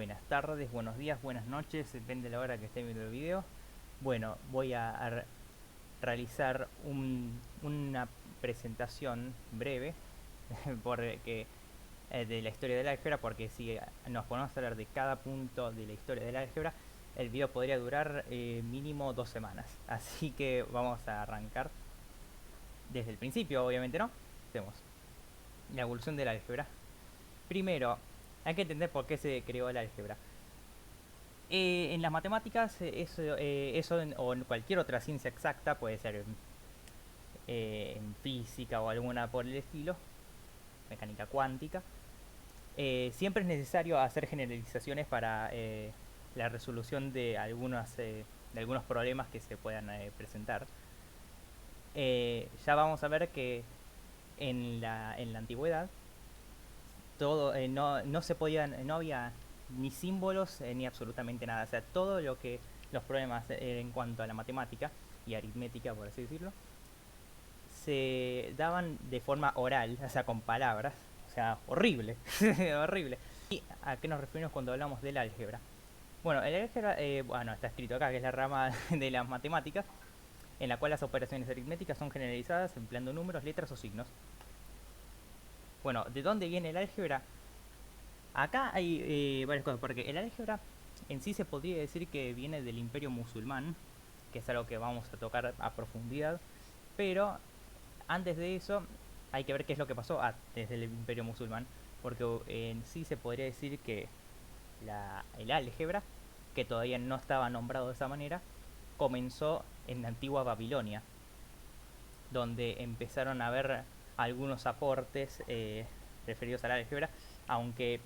Buenas tardes, buenos días, buenas noches, depende de la hora que esté viendo el video. Bueno, voy a realizar una presentación breve porque, de la historia del álgebra, porque si nos ponemos a hablar de cada punto de la historia del álgebra, el video podría durar mínimo 2 semanas. Así que vamos a arrancar desde el principio, obviamente, ¿no? Hacemos la evolución del álgebra. Primero, hay que entender por qué se creó el álgebra. En las matemáticas, o en cualquier otra ciencia exacta, puede ser en física o alguna por el estilo, mecánica cuántica, siempre es necesario hacer generalizaciones para la resolución de algunos problemas que se puedan presentar. Ya vamos a ver que en la antigüedad todo no se podían, no había ni símbolos ni absolutamente nada. O sea, todo lo que los problemas en cuanto a la matemática y aritmética, por así decirlo, se daban de forma oral, o sea, con palabras. O sea, horrible, horrible. ¿Y a qué nos referimos cuando hablamos del álgebra? Bueno, el álgebra, bueno, está escrito acá, que es la rama de las matemáticas, en la cual las operaciones aritméticas son generalizadas empleando números, letras o signos. Bueno, ¿de dónde viene el álgebra? Acá hay varias cosas, porque el álgebra en sí se podría decir que viene del Imperio Musulmán, que es algo que vamos a tocar a profundidad, pero antes de eso hay que ver qué es lo que pasó desde el Imperio Musulmán, porque en sí se podría decir que el álgebra, que todavía no estaba nombrado de esa manera, comenzó en la antigua Babilonia, donde empezaron a ver algunos aportes referidos al álgebra, aunque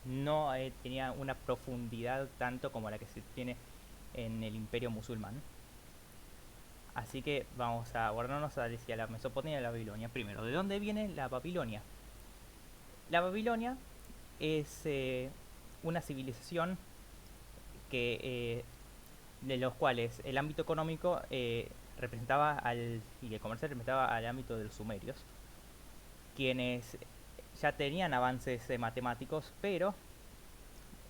no tenía una profundidad tanto como la que se tiene en el Imperio Musulmán. Así que vamos a guardarnos hacia la Mesopotamia y la Babilonia. Primero, ¿de dónde viene la Babilonia? La Babilonia es una civilización de los cuales el ámbito económico representaba y el comercial representaba al ámbito de los sumerios, quienes ya tenían avances matemáticos, pero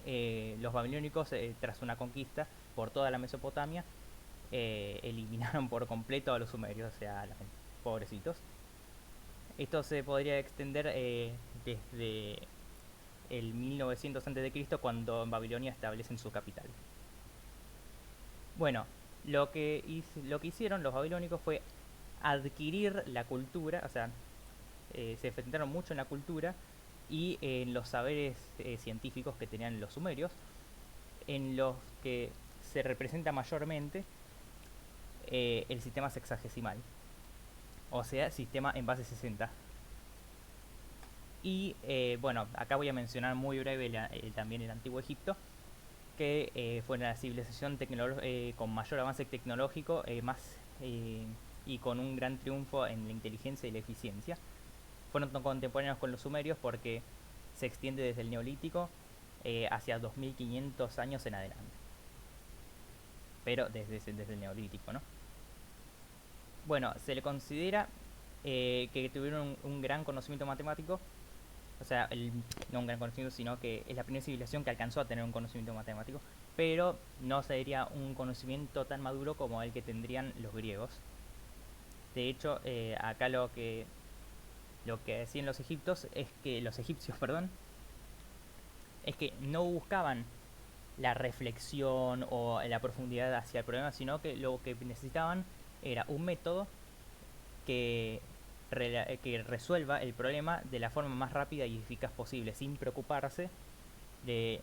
los babilónicos, tras una conquista por toda la Mesopotamia, eliminaron por completo a los sumerios, o sea, a los pobrecitos. Esto se podría extender desde el 1900 a.C., cuando en Babilonia establecen su capital. Bueno, lo que hicieron los babilónicos fue adquirir la cultura, o sea, se enfrentaron mucho en la cultura y en los saberes científicos que tenían los sumerios, en los que se representa mayormente el sistema sexagesimal, o sea, sistema en base 60. Y bueno, acá voy a mencionar muy breve también el antiguo Egipto, que fue una civilización con mayor avance tecnológico, y con un gran triunfo en la inteligencia y la eficiencia. Fueron contemporáneos con los sumerios porque se extiende desde el neolítico hacia 2500 años en adelante, pero desde el neolítico, ¿no? Bueno, se le considera que tuvieron un gran conocimiento matemático, o sea, no un gran conocimiento, sino que es la primera civilización que alcanzó a tener un conocimiento matemático, pero no sería un conocimiento tan maduro como el que tendrían los griegos. De hecho, acá lo que decían los egipcios, perdón, es que no buscaban la reflexión o la profundidad hacia el problema, sino que lo que necesitaban era un método que, que resuelva el problema de la forma más rápida y eficaz posible, sin preocuparse de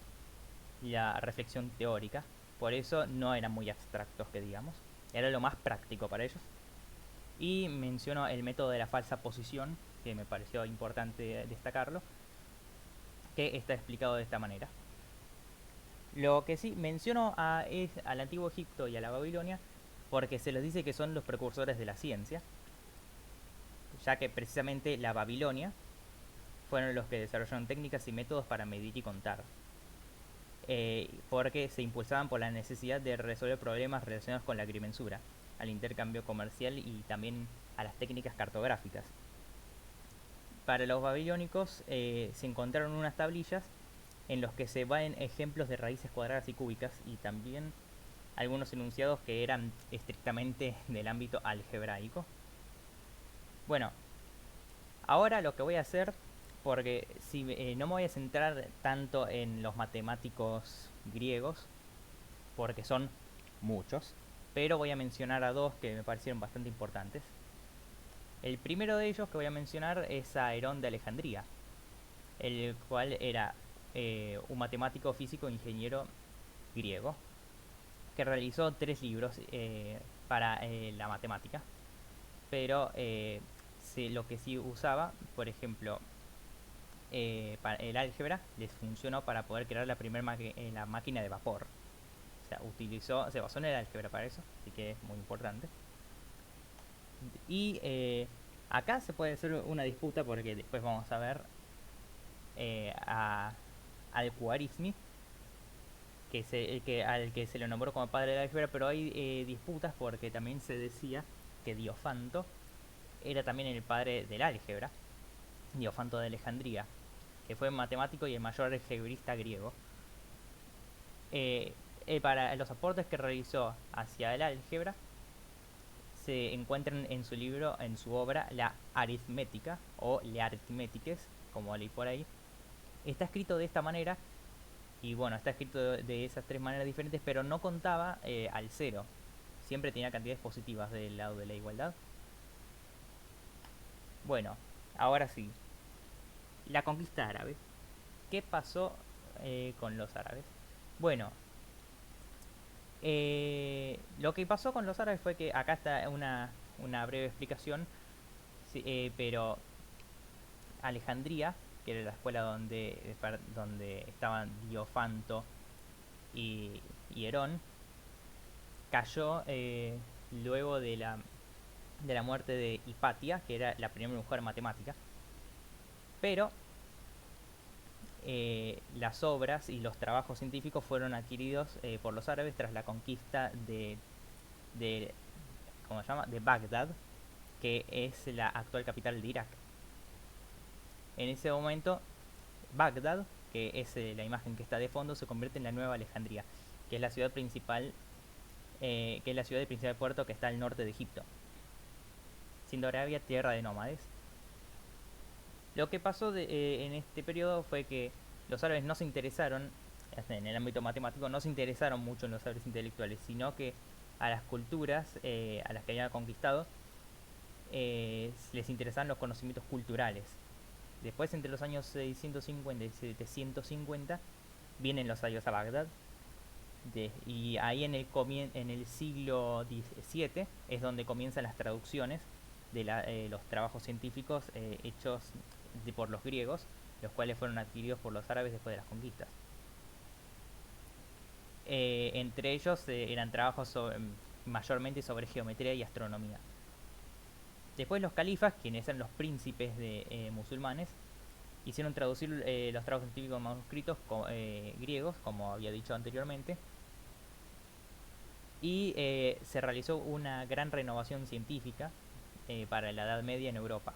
la reflexión teórica. Por eso no eran muy abstractos, que digamos. Era lo más práctico para ellos. Y menciono el método de la falsa posición, que me pareció importante destacarlo, que está explicado de esta manera. Lo que sí menciono es al antiguo Egipto y a la Babilonia porque se les dice que son los precursores de la ciencia, ya que precisamente la Babilonia fueron los que desarrollaron técnicas y métodos para medir y contar, porque se impulsaban por la necesidad de resolver problemas relacionados con la agrimensura, al intercambio comercial y también a las técnicas cartográficas. Para los babilónicos se encontraron unas tablillas en los que se ven ejemplos de raíces cuadradas y cúbicas y también algunos enunciados que eran estrictamente del ámbito algebraico. Bueno, ahora lo que voy a hacer, porque si no me voy a centrar tanto en los matemáticos griegos, porque son muchos, pero voy a mencionar a dos que me parecieron bastante importantes. El primero de ellos que voy a mencionar es a Herón de Alejandría, el cual era un matemático, físico e ingeniero griego, que realizó 3 libros para la matemática, pero lo que sí usaba, por ejemplo, para el álgebra, les funcionó para poder crear la primera la máquina de vapor. O sea, se basó en el álgebra para eso, así que es muy importante. Y acá se puede hacer una disputa porque después vamos a ver al Khwarizmi, al que se le nombró como padre del álgebra, pero hay disputas porque también se decía que Diofanto era también el padre del álgebra, Diofanto de Alejandría, que fue matemático y el mayor algebrista griego. Para los aportes que realizó hacia el álgebra se encuentran en su libro, en su obra, La Aritmética, o Le Arithmetiques, como leí por ahí. Está escrito de esta manera, y bueno, está escrito de esas 3 maneras diferentes, pero no contaba al cero. Siempre tenía cantidades positivas del lado de la igualdad. Bueno, ahora sí. La conquista árabe. ¿Qué pasó con los árabes? Bueno, lo que pasó con los árabes fue que acá está una breve explicación, sí, pero Alejandría, que era la escuela donde estaban Diofanto y Herón, cayó luego de la muerte de Hipatia, que era la primera mujer matemática, pero las obras y los trabajos científicos fueron adquiridos por los árabes tras la conquista de ¿cómo se llama? De Bagdad, que es la actual capital de Irak. En ese momento, Bagdad, que es la imagen que está de fondo, se convierte en la nueva Alejandría, que es la ciudad principal, que es la ciudad de principal puerto que está al norte de Egipto, siendo Arabia tierra de nómades. Lo que pasó en este periodo fue que los árabes no se interesaron, en el ámbito matemático, no se interesaron mucho en los saberes intelectuales, sino que a las culturas a las que habían conquistado les interesaban los conocimientos culturales. Después, entre los años 650 y 750, vienen los ayos a Bagdad. Y ahí en el siglo XVII es donde comienzan las traducciones de los trabajos científicos hechos por los griegos, los cuales fueron adquiridos por los árabes después de las conquistas. Entre ellos eran trabajos mayormente sobre geometría y astronomía. Después los califas, quienes eran los príncipes musulmanes, hicieron traducir los trabajos científicos manuscritos griegos, como había dicho anteriormente, y se realizó una gran renovación científica para la Edad Media en Europa.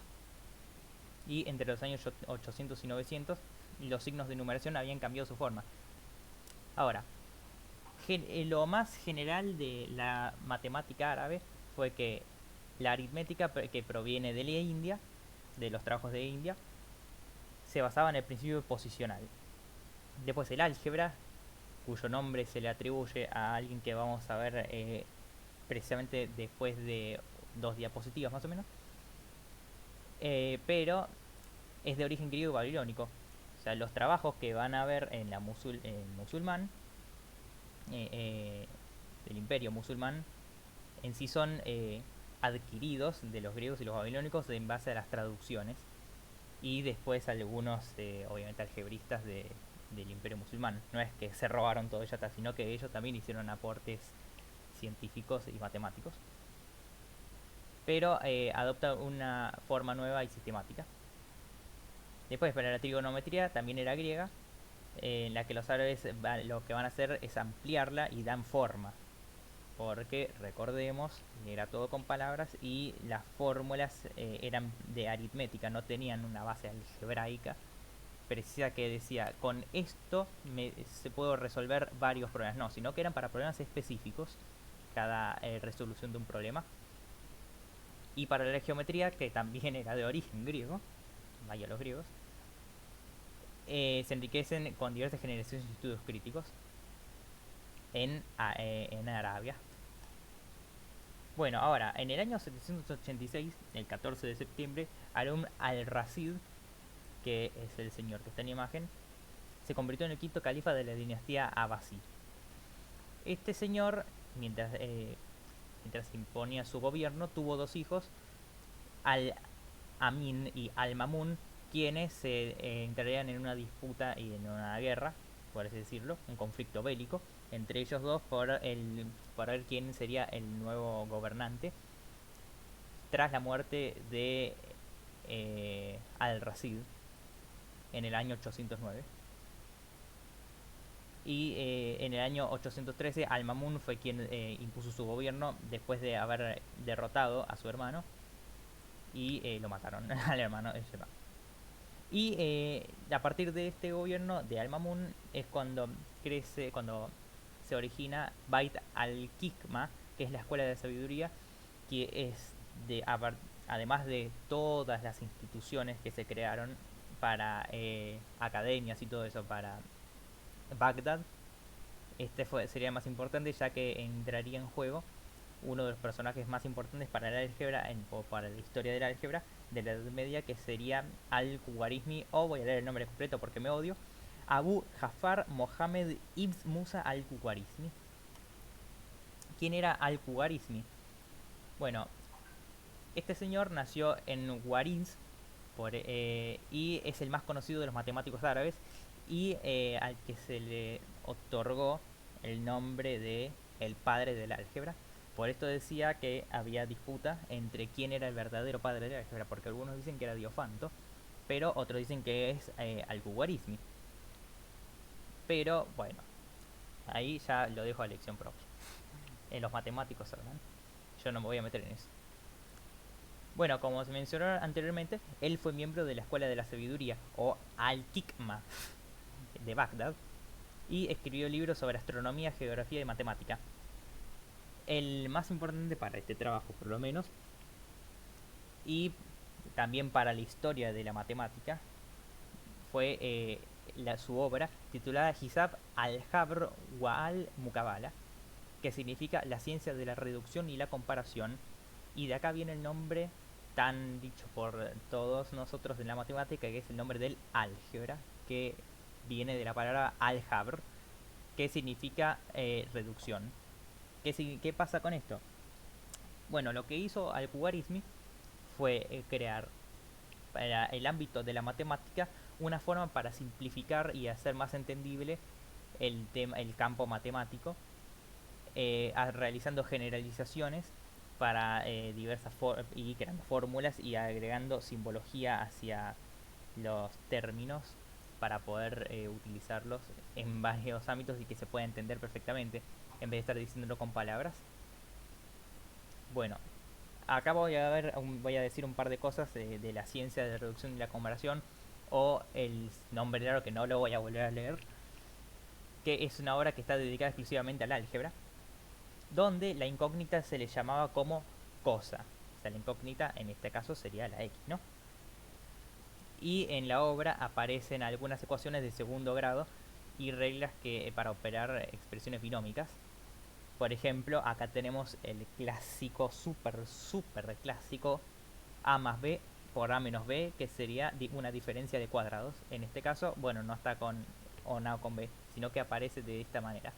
Y entre los años 800 y 900 los signos de numeración habían cambiado su forma. Ahora, lo más general de la matemática árabe fue que la aritmética, que proviene de la India, de los trabajos de India, se basaba en el principio posicional. Después el álgebra, cuyo nombre se le atribuye a alguien que vamos a ver precisamente después de 2 diapositivas más o menos, pero es de origen griego y babilónico. O sea, los trabajos que van a ver en musulmán, del imperio musulmán, en sí son adquiridos de los griegos y los babilónicos en base a las traducciones, y después algunos, obviamente, algebristas del imperio musulmán. No es que se robaron todo ya, sino que ellos también hicieron aportes científicos y matemáticos, pero adopta una forma nueva y sistemática. Después, para la trigonometría también era griega, en la que los árabes lo que van a hacer es ampliarla y dan forma, porque recordemos, era todo con palabras y las fórmulas eran de aritmética, no tenían una base algebraica, precisa que decía, con esto se puedo resolver varios problemas. No, sino que eran para problemas específicos, cada resolución de un problema. Y para la geometría, que también era de origen griego, vaya los griegos, se enriquecen con diversas generaciones de estudios críticos en Arabia. Bueno, ahora, en el año 786, el 14 de septiembre, Harun al-Rashid, que es el señor que está en la imagen, se convirtió en el quinto califa de la dinastía Abbasí. Este señor, mientras imponía su gobierno, tuvo dos hijos, Al-Amin y Al-Mamun, quienes se entrarían en una disputa y en una guerra, por así decirlo, un conflicto bélico entre ellos dos por ver quién sería el nuevo gobernante tras la muerte de Al-Rashid en el año 809. Y en el año 813 Al-Mamun fue quien impuso su gobierno después de haber derrotado a su hermano y lo mataron al hermano de Sheba. Y a partir de este gobierno de Al-Mamun es cuando se origina Bait al-Hikma, que es la escuela de sabiduría, que es además de todas las instituciones que se crearon para academias y todo eso para Bagdad. Sería más importante, ya que entraría en juego uno de los personajes más importantes para el álgebra o para la historia del álgebra de la Edad Media, que sería Al-Khwarizmi, o voy a leer el nombre completo porque me odio, Abu Jafar Mohammed ibn Musa Al-Khwarizmi. ¿Quién era Al-Khwarizmi? Bueno, este señor nació en Wariz y es el más conocido de los matemáticos árabes y al que se le otorgó el nombre de el padre del álgebra. Por esto decía que había disputa entre quién era el verdadero padre del álgebra, porque algunos dicen que era Diofanto, pero otros dicen que es Al-Khwarizmi. Pero bueno, ahí ya lo dejo a elección propia. Los matemáticos hablan. Yo no me voy a meter en eso. Bueno, como se mencionó anteriormente, él fue miembro de la Escuela de la Sabiduría, o Al-Hikma, de Bagdad, y escribió libros sobre astronomía, geografía y matemática. El más importante para este trabajo, por lo menos, y también para la historia de la matemática, fue su obra titulada Hisab al-Jabr wa al-Mukabala, que significa la ciencia de la reducción y la comparación, y de acá viene el nombre tan dicho por todos nosotros en la matemática, que es el nombre del álgebra, que viene de la palabra al-Jabr, que significa reducción. ¿Qué pasa con esto? Bueno, lo que hizo Al-Khwarizmi fue crear para el ámbito de la matemática una forma para simplificar y hacer más entendible el campo matemático, realizando generalizaciones para y creando fórmulas y agregando simbología hacia los términos para poder utilizarlos en varios ámbitos y que se pueda entender perfectamente en vez de estar diciéndolo con palabras. Bueno, acá voy a decir un par de cosas de la ciencia de reducción y la comparación, o el nombre raro que no lo voy a volver a leer, que es una obra que está dedicada exclusivamente al álgebra, donde la incógnita se le llamaba como cosa. O sea, la incógnita en este caso sería la x, ¿no? Y en la obra aparecen algunas ecuaciones de segundo grado y reglas para operar expresiones binómicas. Por ejemplo, acá tenemos el clásico, super clásico a más b por a menos b, que sería una diferencia de cuadrados. En este caso, bueno, no está con o no con b, sino que aparece de esta manera,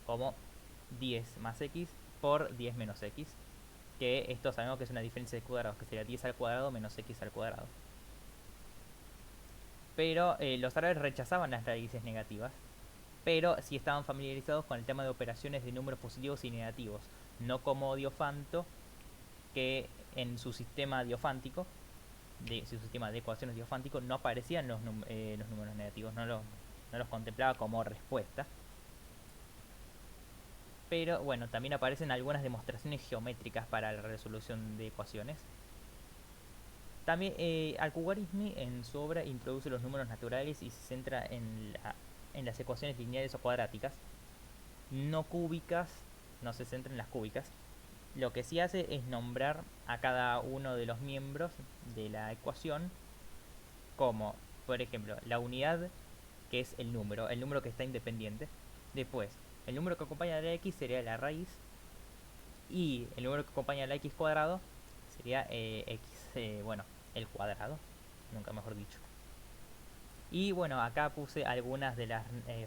como 10 más x por 10 menos x, que esto sabemos que es una diferencia de cuadrados, que sería 10 al cuadrado menos x al cuadrado. Pero los árabes rechazaban las raíces negativas, pero sí estaban familiarizados con el tema de operaciones de números positivos y negativos, no como Diofanto, que en su sistema diofántico, su sistema de ecuaciones diofántico, no aparecían los números negativos, no los contemplaba como respuesta. Pero bueno, también aparecen algunas demostraciones geométricas para la resolución de ecuaciones. También Al-Khwarizmi en su obra introduce los números naturales y se centra en las ecuaciones lineales o cuadráticas, no cúbicas, no se centra en las cúbicas. Lo que sí hace es nombrar a cada uno de los miembros de la ecuación como, por ejemplo, la unidad, que es el número que está independiente. Después, el número que acompaña a la x sería la raíz, y el número que acompaña a la x cuadrado sería x, bueno, el cuadrado, nunca mejor dicho. Y bueno, acá puse algunas de las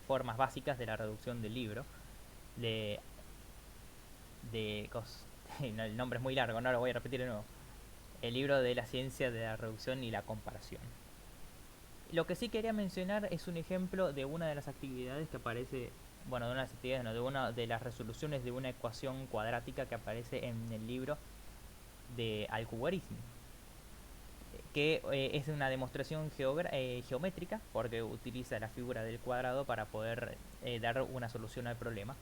formas básicas de la reducción del libro. De, el nombre es muy largo, no lo voy a repetir de nuevo. El libro de la ciencia de la reducción y la comparación. Lo que sí quería mencionar es un ejemplo de una de las actividades que aparece, bueno, de una de las actividades, no, de una de las resoluciones de una ecuación cuadrática que aparece en el libro de Al-Khwarizmi, que es una demostración geométrica, porque utiliza la figura del cuadrado para poder dar una solución al problema.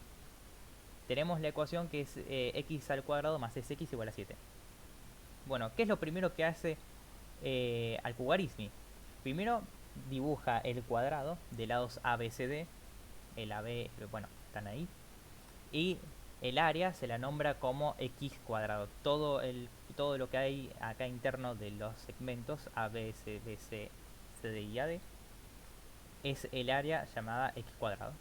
Tenemos la ecuación que es x al cuadrado más 6x igual a 7. Bueno, ¿qué es lo primero que hace Al-Khwarizmi? Primero dibuja el cuadrado de lados A, B, C, D. El AB, bueno, están ahí. Y el área se la nombra como x cuadrado. Todo lo que hay acá interno de los segmentos A, B, C, B, C, C, D y AD es el área llamada x cuadrado.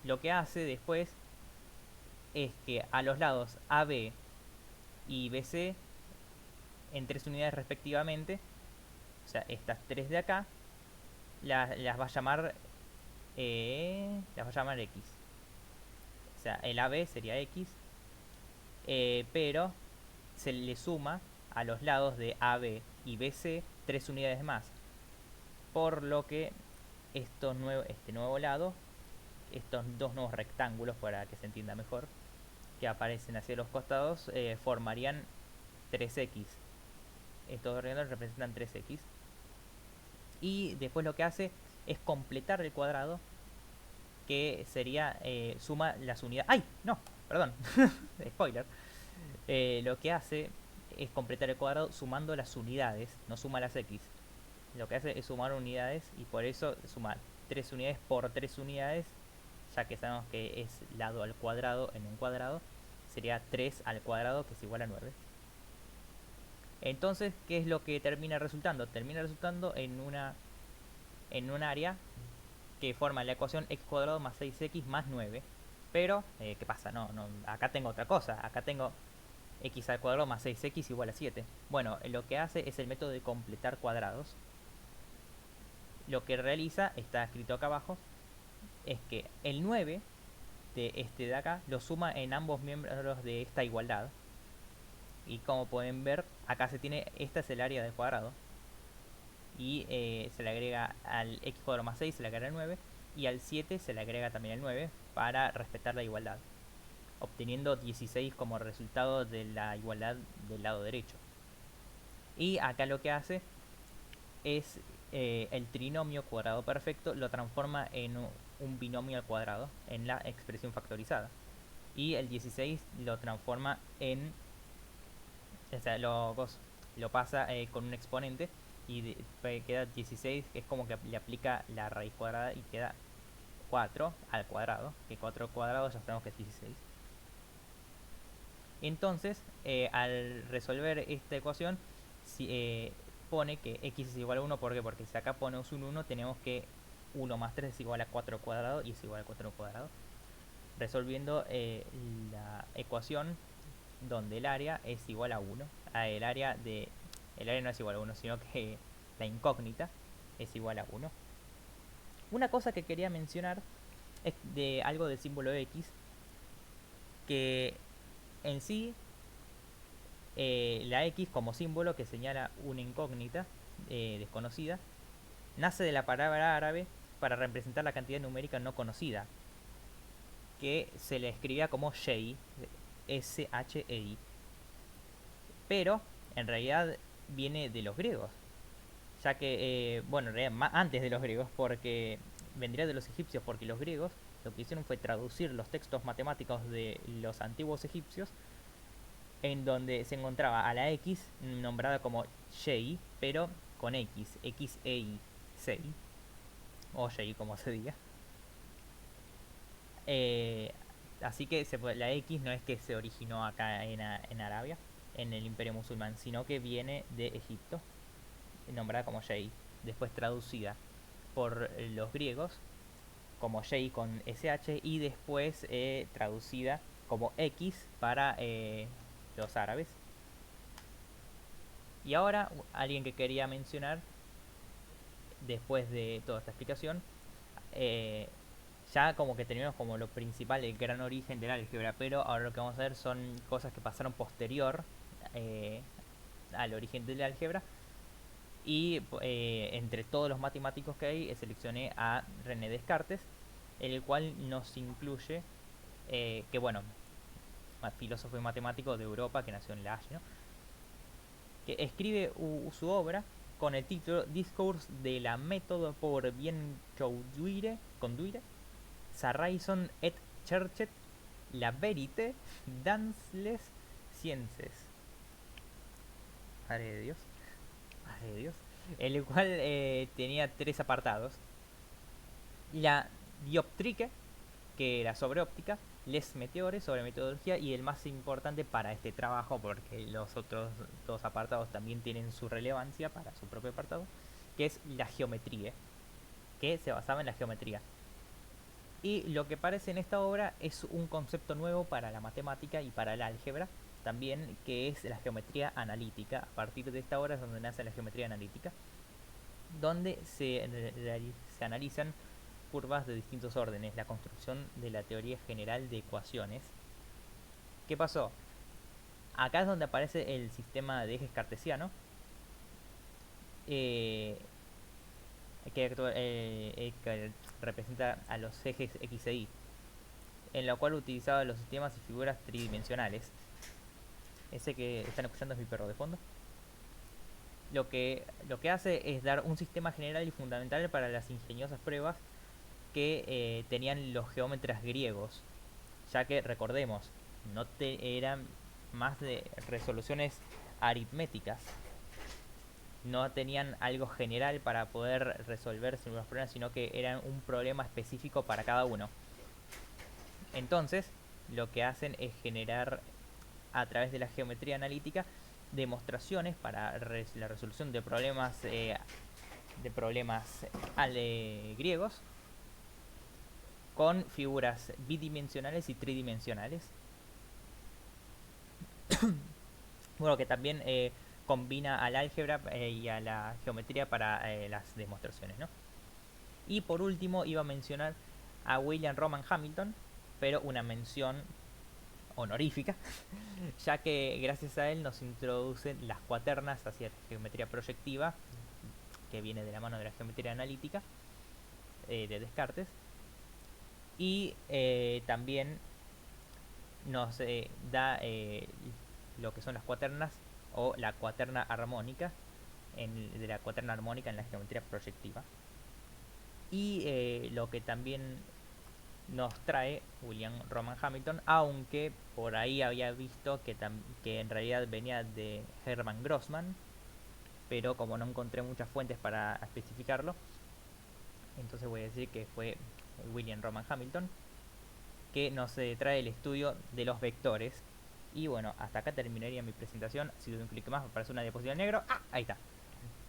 Lo que hace después es que a los lados AB y BC, en 3 unidades respectivamente, o sea, estas 3 de acá, las va a llamar X. O sea, el AB sería X, pero se le suma a los lados de AB y BC 3 unidades más. Por lo que este nuevo lado, estos dos nuevos rectángulos, para que se entienda mejor, que aparecen hacia los costados, formarían 3x. Estos rectángulos representan 3x. Y después lo que hace es completar el cuadrado, que sería suma las unidades. ¡Ay! No, perdón. Spoiler. Lo que hace es completar el cuadrado sumando las unidades, no suma las x. Lo que hace es sumar unidades, y por eso sumar 3 unidades por 3 unidades, ya que sabemos que es lado al cuadrado en un cuadrado, sería 3 al cuadrado, que es igual a 9. Entonces, ¿qué es lo que termina resultando? Termina resultando en un área que forma la ecuación x cuadrado más 6x más 9. Pero, ¿qué pasa? No, acá tengo otra cosa. Acá tengo x al cuadrado más 6x igual a 7. Bueno, lo que hace es el método de completar cuadrados. Lo que realiza, está escrito acá abajo, es que el 9 de este de acá lo suma en ambos miembros de esta igualdad. Y como pueden ver, acá esta es el área del cuadrado. Y se le agrega al x cuadrado más 6, se le agrega el 9. Y al 7 se le agrega también el 9 para respetar la igualdad, obteniendo 16 como resultado de la igualdad del lado derecho. Y acá lo que hace es el trinomio cuadrado perfecto lo transforma en un binomio al cuadrado en la expresión factorizada. Y el 16 lo transforma en... O sea, lo pasa con un exponente, y queda 16, que es como que le aplica la raíz cuadrada, y queda 4 al cuadrado, que 4 al cuadrado ya sabemos que es 16. Entonces, al resolver esta ecuación, pone que x es igual a 1. ¿Por qué? Porque si acá ponemos un 1, tenemos que 1 más 3 es igual a 4 al cuadrado, y es igual a 4 al cuadrado. Resolviendo la ecuación donde el área es igual a 1. El área no es igual a 1, sino que la incógnita es igual a 1. Una cosa que quería mencionar es de algo del símbolo x, que en sí la x como símbolo que señala una incógnita desconocida nace de la palabra árabe para representar la cantidad numérica no conocida, que se le escribía como Shei, S-H-E-I, pero en realidad viene de los griegos, ya que, bueno, en realidad antes de los griegos, porque vendría de los egipcios, porque los griegos lo que hicieron fue traducir los textos matemáticos de los antiguos egipcios en donde se encontraba a la X nombrada como Shei, pero con X, X-E-I, Sei, o Shei como se diga. Eh, Así que la X no es que se originó acá en Arabia, en el Imperio Musulmán, sino que viene de Egipto, nombrada como Shei, después traducida por los griegos como Shei con SH y después traducida como X para los árabes. Y ahora alguien que quería mencionar, después de toda esta explicación, eh, ya como que tenemos como lo principal, el gran origen del álgebra, pero ahora lo que vamos a ver son cosas que pasaron posterior eh, al origen del álgebra. Y entre todos los matemáticos que hay, seleccioné a René Descartes, el cual nos incluye, que bueno, filósofo y matemático de Europa que nació en La Haya, ¿no? Que escribe su obra con el título Discours de la méthode pour bien conduire, sa raison et cherchet la vérité dans les sciences. Madre de Dios, madre de Dios. El cual tenía tres apartados. La dioptrique, que era sobre óptica, les meteores sobre metodología y el más importante para este trabajo, porque los otros dos apartados también tienen su relevancia para su propio apartado, que es la geometría, que se basaba en la geometría. Y lo que aparece en esta obra es un concepto nuevo para la matemática y para el álgebra también, que es la geometría analítica. A partir de esta obra es donde nace la geometría analítica, donde se analizan curvas de distintos órdenes, la construcción de la teoría general de ecuaciones. ¿Qué pasó? Acá es donde aparece el sistema de ejes cartesiano, eh, que representa a los ejes X e Y, en la cual utilizaba los sistemas y figuras tridimensionales. Ese que están escuchando es mi perro de fondo. Lo que hace es dar un sistema general y fundamental para las ingeniosas pruebas que tenían los geómetras griegos, ya que recordemos, eran más de resoluciones aritméticas, no tenían algo general para poder resolver los problemas, sino que eran un problema específico para cada uno. Entonces, lo que hacen es generar a través de la geometría analítica demostraciones para la resolución de problemas griegos con figuras bidimensionales y tridimensionales. Bueno, que también combina al álgebra y a la geometría para las demostraciones, ¿no? Y por último iba a mencionar a William Roman Hamilton, pero una mención honorífica, ya que gracias a él nos introducen las cuaternas hacia la geometría proyectiva, que viene de la mano de la geometría analítica de Descartes, y también nos da lo que son las cuaternas o la cuaterna armónica, de la cuaterna armónica en la geometría proyectiva. Y lo que también nos trae William Roman Hamilton, aunque por ahí había visto que en realidad venía de Hermann Grossman, pero como no encontré muchas fuentes para especificarlo, entonces voy a decir que fue William Roman Hamilton, que nos trae el estudio de los vectores. Y bueno, hasta acá terminaría mi presentación. Si doy un clic más me aparece una diapositiva en negro. ¡Ah! Ahí está.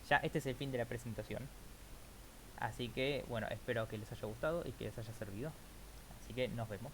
Ya este es el fin de la presentación. Así que bueno, espero que les haya gustado y que les haya servido. Así que nos vemos.